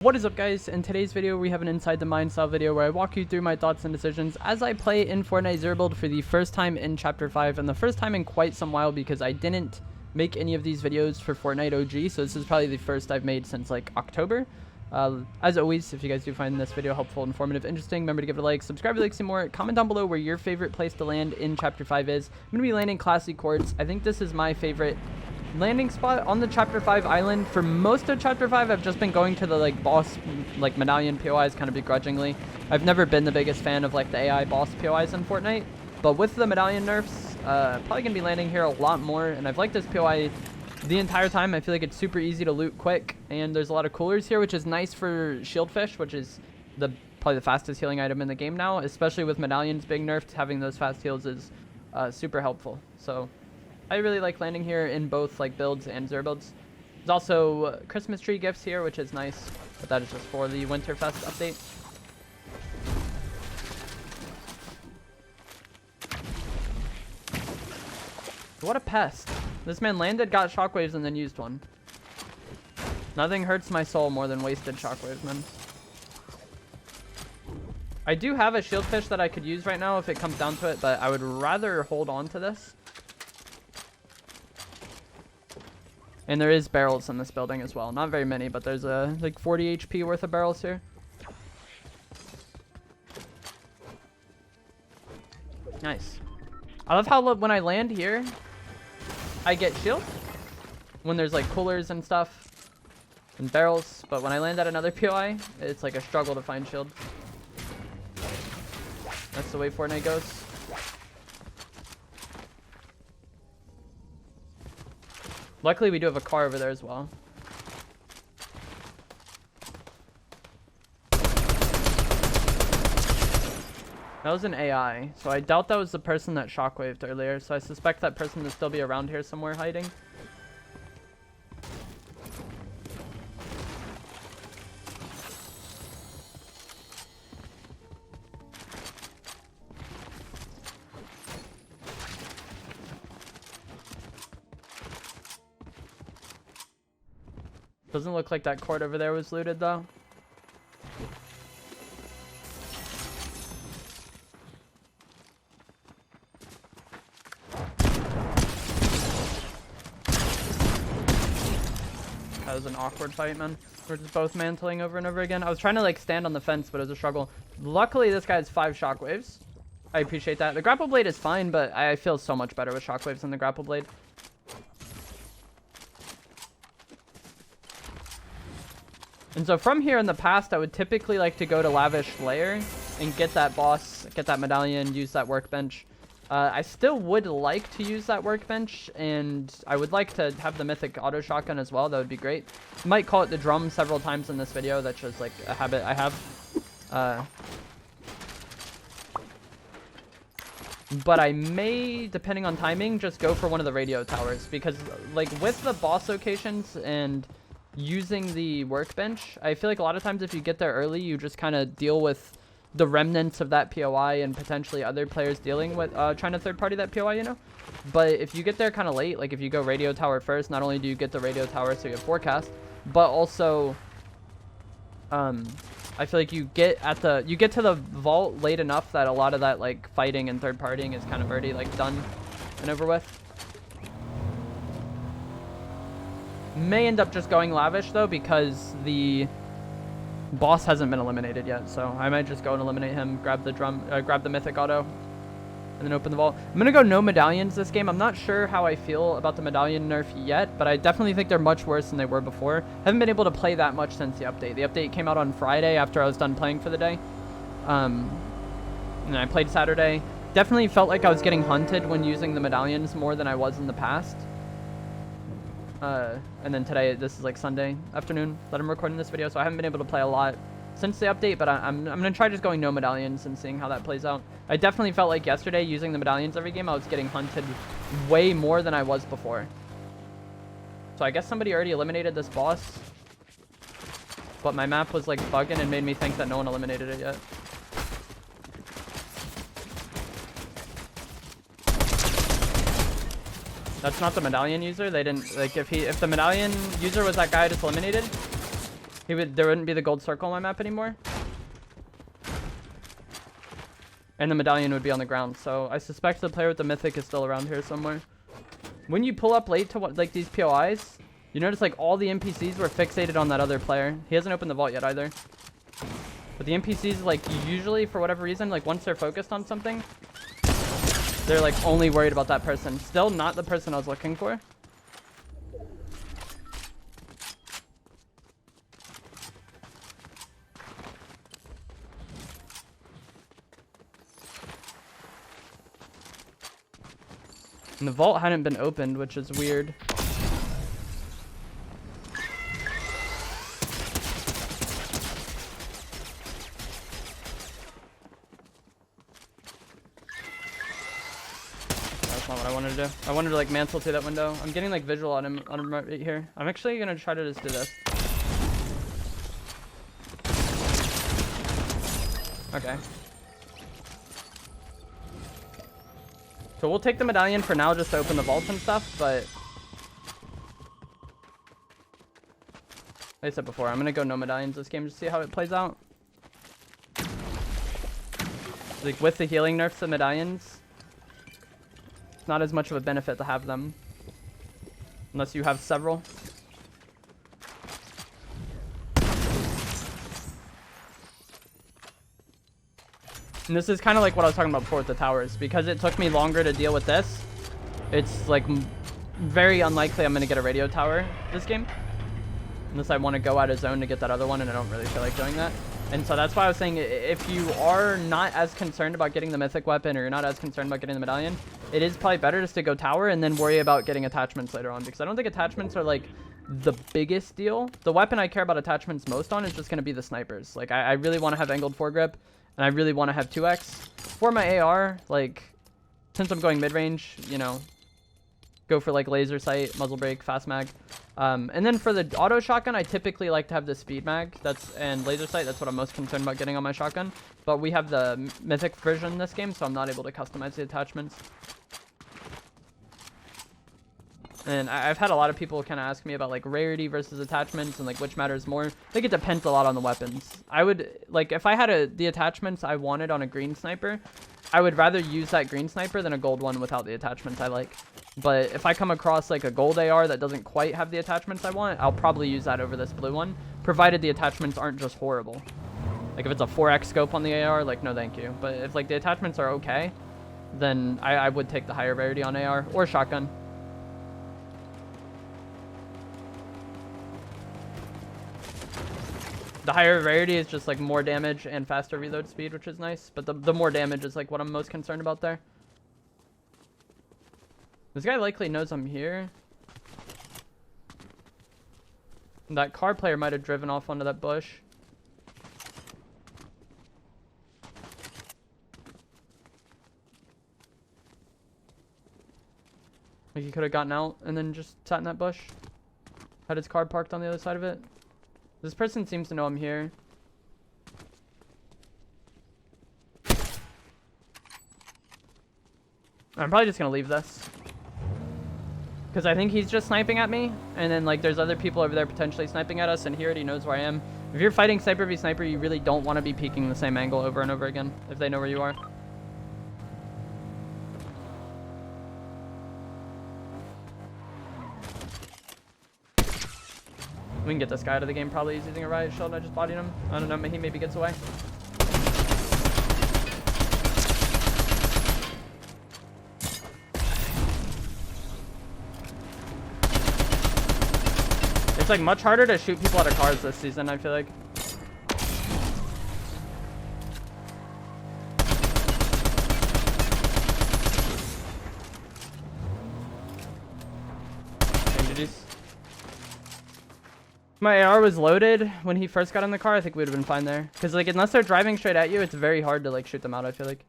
What is up, guys? In today's video we have an inside the mind style video where I walk you through my thoughts and decisions as I play in Fortnite Zero Build for the first time in chapter 5 and the first time in quite some while, because I didn't make any of these videos for Fortnite OG, so this is probably the first I've made since like October. As always, if you guys do find this video helpful, informative, interesting, remember to give it a like, subscribe if you like to see more, comment down below where your favorite place to land in chapter 5 is. I'm going to be landing Classy Courts. I think this is my favorite landing spot on the chapter 5 island. For most of chapter 5 I've just been going to the like boss like medallion POIs kind of begrudgingly. I've never been the biggest fan of like the AI boss POIs in Fortnite, but with the medallion nerfs probably gonna be landing here a lot more, and I've liked this POI the entire time. I feel like it's super easy to loot quick, and there's a lot of coolers here, which is nice for shieldfish, which is probably the fastest healing item in the game now, especially with medallions being nerfed. Having those fast heals is super helpful. So I really like landing here in both like builds and Zero builds. There's also Christmas tree gifts here, which is nice, but that is just for the Winterfest update. What a pest. This man landed, got shockwaves, and then used one. Nothing hurts my soul more than wasted shockwaves, man. I do have a shieldfish that I could use right now if it comes down to it, but I would rather hold on to this. And there is barrels in this building as well. Not very many, but there's like 40 HP worth of barrels here. Nice. I love how when I land here, I get shield. When there's like coolers and stuff and barrels. But when I land at another POI, it's like a struggle to find shield. That's the way Fortnite goes. Luckily, we do have a car over there as well. That was an AI, so I doubt that was the person that shockwaved earlier, so I suspect that person to still be around here somewhere hiding. Doesn't look like that court over there was looted, though. That was an awkward fight, man. We're just both mantling over and over again. I was trying to like stand on the fence, but it was a struggle. Luckily, this guy has 5 shockwaves. I appreciate that. The grapple blade is fine, but I feel so much better with shockwaves than the grapple blade. And so from here in the past, I would typically like to go to Lavish Lair and get that boss, get that medallion, use that workbench. I still would like to use that workbench, and I would like to have the mythic auto shotgun as well. That would be great. I might call it the drum several times in this video. That's just like a habit I have. But I may, depending on timing, just go for one of the radio towers, because like with the boss locations and using the workbench, I feel like a lot of times if you get there early, you just kind of deal with the remnants of that POI and potentially other players dealing with trying to third party that POI, you know. But if you get there kind of late, like if you go radio tower first, not only do you get the radio tower so you have forecast, but also I feel like you get to the vault late enough that a lot of that like fighting and third partying is kind of already like done and over with. May end up just going Lavish though, because the boss hasn't been eliminated yet, so I might just go and eliminate him, grab the drum, grab the mythic auto, and then open the vault. I'm gonna go no medallions this game. I'm not sure how I feel about the medallion nerf yet, but I definitely think they're much worse than they were before. Haven't been able to play that much since the update. The update came out on Friday after I was done playing for the day, and I played Saturday. Definitely felt like I was getting hunted when using the medallions more than I was in the past. And then today, this is like Sunday afternoon that I'm recording this video, so I haven't been able to play a lot since the update, but I'm gonna try just going no medallions and seeing how that plays out. I definitely felt like yesterday using the medallions every game, I was getting hunted way more than I was before. So I guess somebody already eliminated this boss, but my map was like bugging and made me think that no one eliminated it yet. That's not the medallion user. They didn't, like, if the medallion user was that guy I just eliminated, There wouldn't be the gold circle on my map anymore. And the medallion would be on the ground. So I suspect the player with the mythic is still around here somewhere. When you pull up late to what, like these POIs, you notice like all the NPCs were fixated on that other player. He hasn't opened the vault yet either. But the NPCs, like, usually for whatever reason, like once they're focused on something, they're like only worried about that person. Still not the person I was looking for. And the vault hadn't been opened, which is weird. That's not what I wanted to do. I wanted to like mantle through that window. I'm getting like visual on him right here. I'm actually gonna try to just do this. Okay. So we'll take the medallion for now just to open the vault and stuff, but like I said before, I'm gonna go no medallions this game just to see how it plays out. Like with the healing nerfs of medallions, it's not as much of a benefit to have them. Unless you have several. And this is kind of like what I was talking about before with the towers. Because it took me longer to deal with this, it's like very unlikely I'm going to get a radio tower this game. Unless I want to go out of zone to get that other one, and I don't really feel like doing that. And so that's why I was saying, if you are not as concerned about getting the mythic weapon, or you're not as concerned about getting the medallion, it is probably better just to go tower and then worry about getting attachments later on. Because I don't think attachments are like the biggest deal. The weapon I care about attachments most on is just going to be the snipers. Like I really want to have angled foregrip. And I really want to have 2x. For my AR, like, since I'm going mid-range, you know, go for, like, laser sight, muzzle brake, fast mag. And then for the auto shotgun, I typically like to have the speed mag and laser sight. That's what I'm most concerned about getting on my shotgun. But we have the mythic version in this game, so I'm not able to customize the attachments. And I've had a lot of people kind of ask me about like rarity versus attachments and like which matters more. I think it depends a lot on the weapons. I would like if I had the attachments I wanted on a green sniper, I would rather use that green sniper than a gold one without the attachments I like. But if I come across like a gold AR that doesn't quite have the attachments I want, I'll probably use that over this blue one, provided the attachments aren't just horrible. Like if it's a 4x scope on the AR, like no thank you. But if like the attachments are okay, then I would take the higher rarity on AR or shotgun. The higher rarity is just like more damage and faster reload speed, which is nice. But the more damage is like what I'm most concerned about there. This guy likely knows I'm here. That car player might have driven off onto that bush. Like he could have gotten out and then just sat in that bush. Had his car parked on the other side of it. This person seems to know I'm here. I'm probably just gonna leave this. Because I think he's just sniping at me. And then like there's other people over there potentially sniping at us, and he already knows where I am. If you're fighting sniper v sniper, you really don't want to be peeking the same angle over and over again if they know where you are. We can get this guy out of the game probably. He's using a riot shield and I just bodied him. I don't know, he maybe gets away. It's like much harder to shoot people out of cars this season, I feel like. My AR was loaded when he first got in the car, I think we would have been fine there. Because, like, unless they're driving straight at you, it's very hard to, like, shoot them out, I feel like.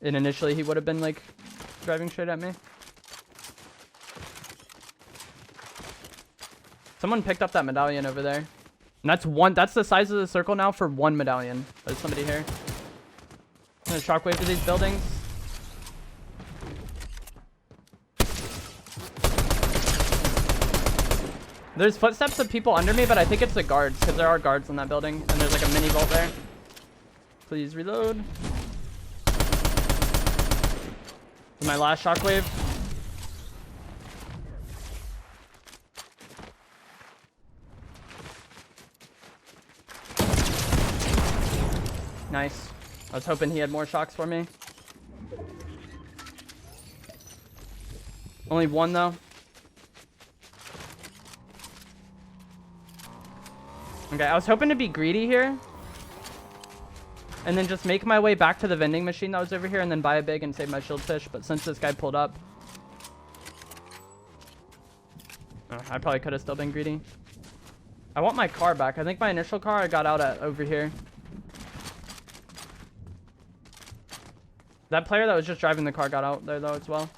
And initially, he would have been, like, driving straight at me. Someone picked up that medallion over there. And that's the size of the circle now for one medallion. There's somebody here. I'm gonna shockwave to these buildings. There's footsteps of people under me, but I think it's the guards, because there are guards in that building, and there's like a mini vault there. Please reload. My last shockwave. Nice. I was hoping he had more shocks for me. Only one though. Okay, I was hoping to be greedy here. And then just make my way back to the vending machine that was over here and then buy a big and save my shield fish. But since this guy pulled up, I probably could have still been greedy. I want my car back. I think my initial car I got out at over here. That player that was just driving the car got out there though as well.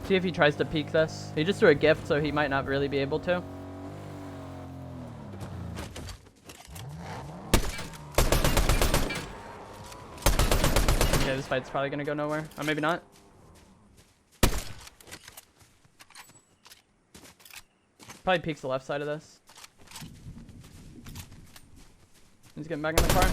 See if he tries to peek this. He just threw a gift, so he might not really be able to. Okay, this fight's probably gonna go nowhere. Or maybe not. Probably peeks the left side of this. He's getting back in the car.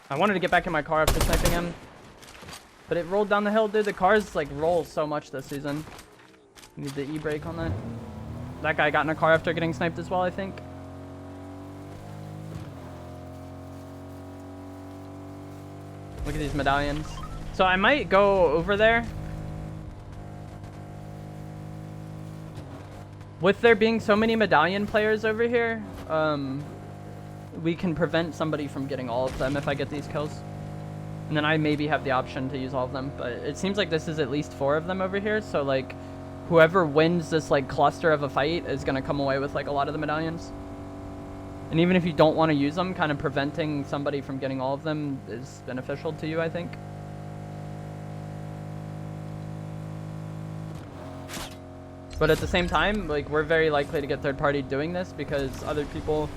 I wanted to get back in my car after sniping him, but it rolled down the hill, dude. The cars like roll so much this season. Need the e-brake on that. That guy got in a car after getting sniped as well, I think. Look at these medallions. So I might go over there. With there being so many medallion players over here, we can prevent somebody from getting all of them if I get these kills. And then I maybe have the option to use all of them. But it seems like this is at least 4 of them over here. So like whoever wins this like cluster of a fight is going to come away with like a lot of the medallions. And even if you don't want to use them, kind of preventing somebody from getting all of them is beneficial to you, I think. But at the same time, like we're very likely to get third party doing this because other people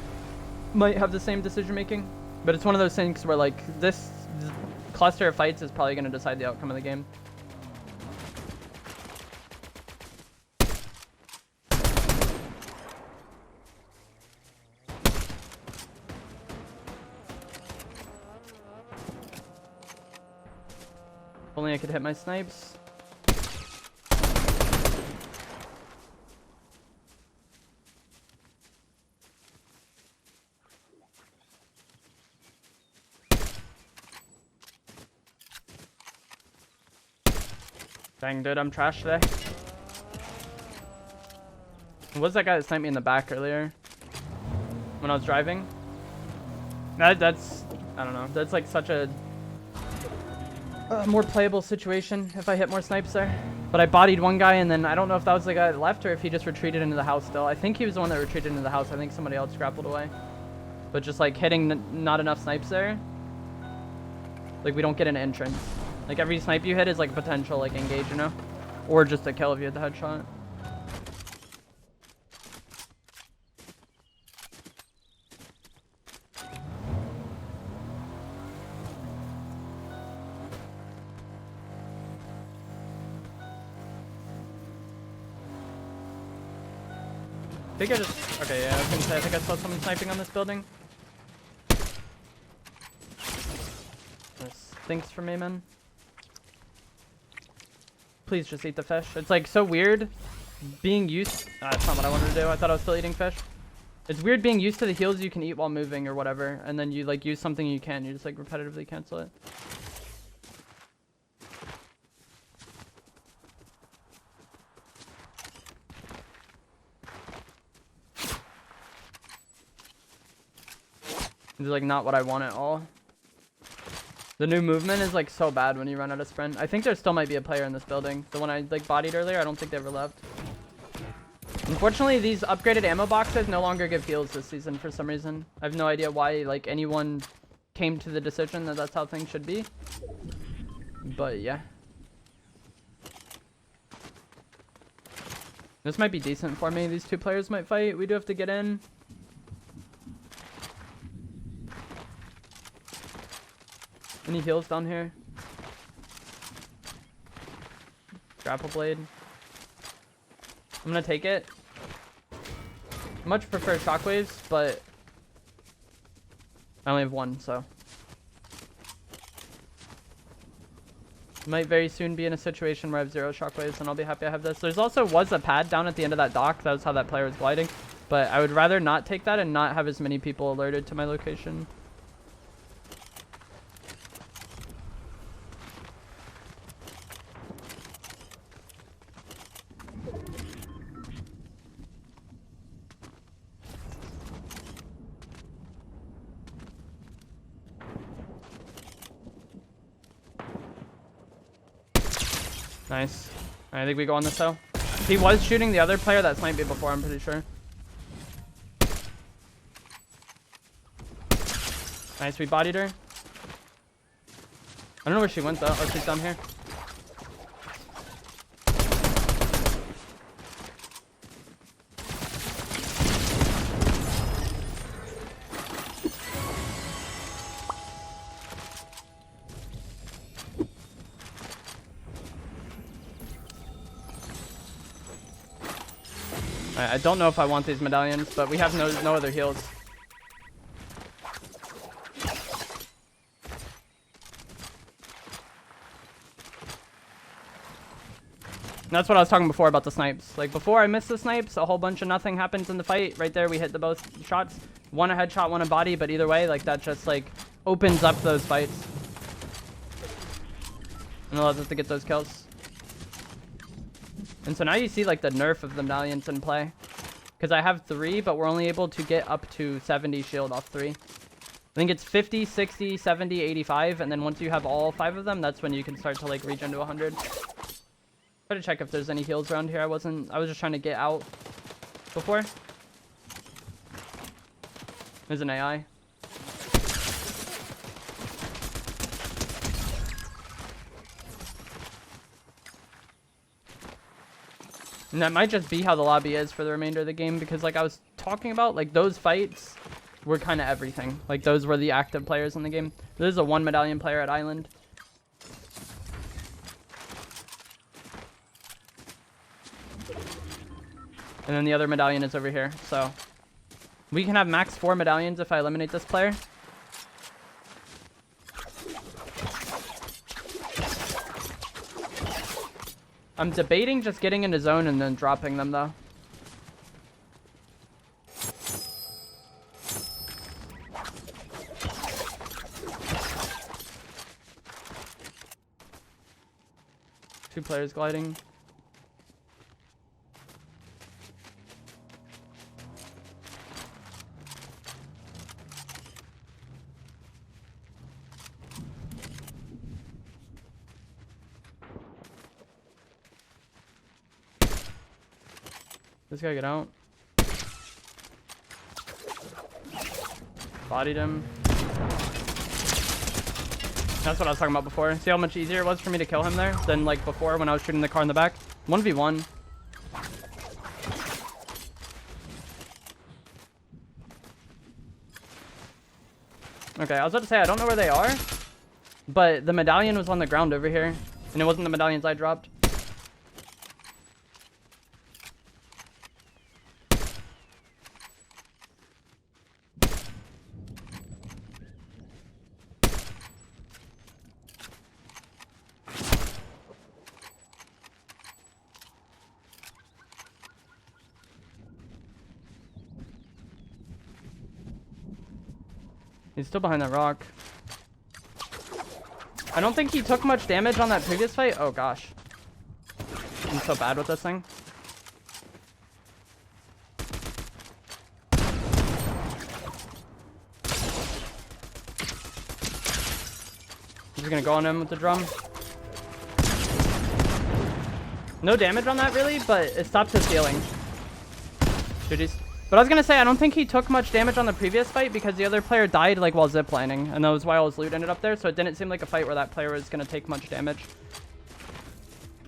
might have the same decision making. But it's one of those things where like this cluster of fights is probably going to decide the outcome of the game. If only I could hit my snipes. Dang, dude, I'm trash today. What's that guy that sniped me in the back earlier? When I was driving? That's, I don't know. That's like such a more playable situation if I hit more snipes there. But I bodied one guy and then I don't know if that was the guy that left or if he just retreated into the house still. I think he was the one that retreated into the house. I think somebody else grappled away. But just like hitting not enough snipes there. Like we don't get an entrance. Like every snipe you hit is like a potential like engage, you know? Or just a kill if you hit the headshot. I think I just, okay, yeah, I was gonna say, I think I saw someone sniping on this building. This stinks for me, man. Please just eat the fish. It's like so weird being used, that's not what I wanted to do. I thought I was still eating fish. It's weird being used to the heals you can eat while moving or whatever, and then you like use something you can, you just like repetitively cancel it. It's like not what I want at all. The new movement is like so bad when you run out of sprint. I think there still might be a player in this building. The one I like bodied earlier, I don't think they ever left. Unfortunately, these upgraded ammo boxes no longer give heals this season for some reason. I have no idea why like anyone came to the decision that that's how things should be. But yeah. This might be decent for me. These two players might fight. We do have to get in. Any heals down here? Grapple blade. I'm gonna take it. Much prefer shockwaves, but I only have one, so. Might very soon be in a situation where I have 0 shockwaves, and I'll be happy I have this. There's also was a pad down at the end of that dock. That was how that player was gliding. But I would rather not take that and not have as many people alerted to my location. Nice. I think we go on this hill. He was shooting the other player that sniped me before, I'm pretty sure. Nice, we bodied her. I don't know where she went though. Oh, she's down here. I don't know if I want these medallions, but we have no other heals. That's what I was talking before about the snipes. Like before I miss the snipes, a whole bunch of nothing happens in the fight. Right there, we hit the both shots. One a headshot, one a body, but either way, like that just like opens up those fights. And allows us to get those kills. And so now you see like the nerf of the medallions in play. Because I have 3, but we're only able to get up to 70 shield off 3. I think it's 50, 60, 70, 85, and then once you have all 5 of them, that's when you can start to like regen to 100. Try to check if there's any heals around here. I was just trying to get out before. There's an AI. And that might just be how the lobby is for the remainder of the game, because like I was talking about, like those fights were kind of everything. Like those were the active players in the game. There's a 1 medallion player at Island. And then the other medallion is over here. So we can have max 4 medallions if I eliminate this player. I'm debating just getting into zone and then dropping them though. Two players gliding. This guy get out. Bodied him. That's what I was talking about before. See how much easier it was for me to kill him there than like before when I was shooting the car in the back? 1v1. Okay, I was about to say I don't know where they are, but the medallion was on the ground over here, and it wasn't the medallions I dropped. He's still behind that rock. I don't think he took much damage on that previous fight. Oh gosh. I'm so bad with this thing. He's gonna go on him with the drum. No damage on that really, but it stopped his healing. GG's. But I was going to say, I don't think he took much damage on the previous fight because the other player died like while ziplining. And that was why all his loot ended up there. So it didn't seem like a fight where that player was going to take much damage.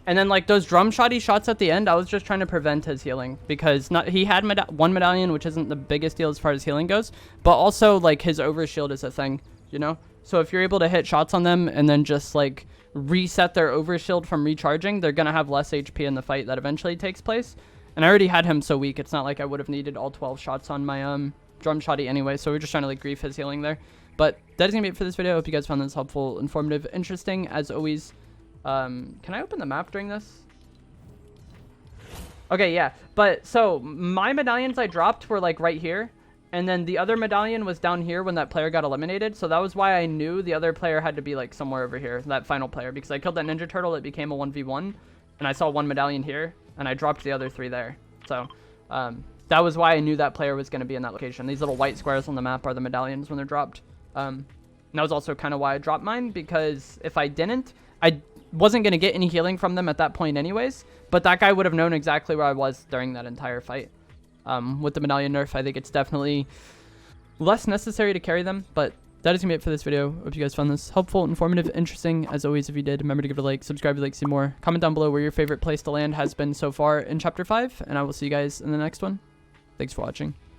And then like those drum shotty shots at the end, I was just trying to prevent his healing. Because he had one medallion, which isn't the biggest deal as far as healing goes. But also like his overshield is a thing, you know? So if you're able to hit shots on them and then just like reset their overshield from recharging, they're going to have less HP in the fight that eventually takes place. And I already had him so weak, it's not like I would have needed all 12 shots on my drum shotty anyway, so we're just trying to like grief his healing there. But that is going to be it for this video. I hope you guys found this helpful, informative, interesting, as always. Can I open the map during this? Okay, yeah. But, so, my medallions I dropped were like right here, and then the other medallion was down here when that player got eliminated, so that was why I knew the other player had to be like somewhere over here, that final player, because I killed that Ninja Turtle, it became a 1v1, and I saw one medallion here, and I dropped the other 3 there. So, that was why I knew that player was going to be in that location. These little white squares on the map are the medallions when they're dropped. And that was also kind of why I dropped mine, because if I didn't, I wasn't going to get any healing from them at that point anyways, but that guy would have known exactly where I was during that entire fight. With the medallion nerf, I think it's definitely less necessary to carry them, but that is going to be it for this video. Hope you guys found this helpful, informative, interesting. As always, if you did, remember to give it a like, subscribe if you'd like to see more. Comment down below where your favorite place to land has been so far in Chapter 5, and I will see you guys in the next one. Thanks for watching.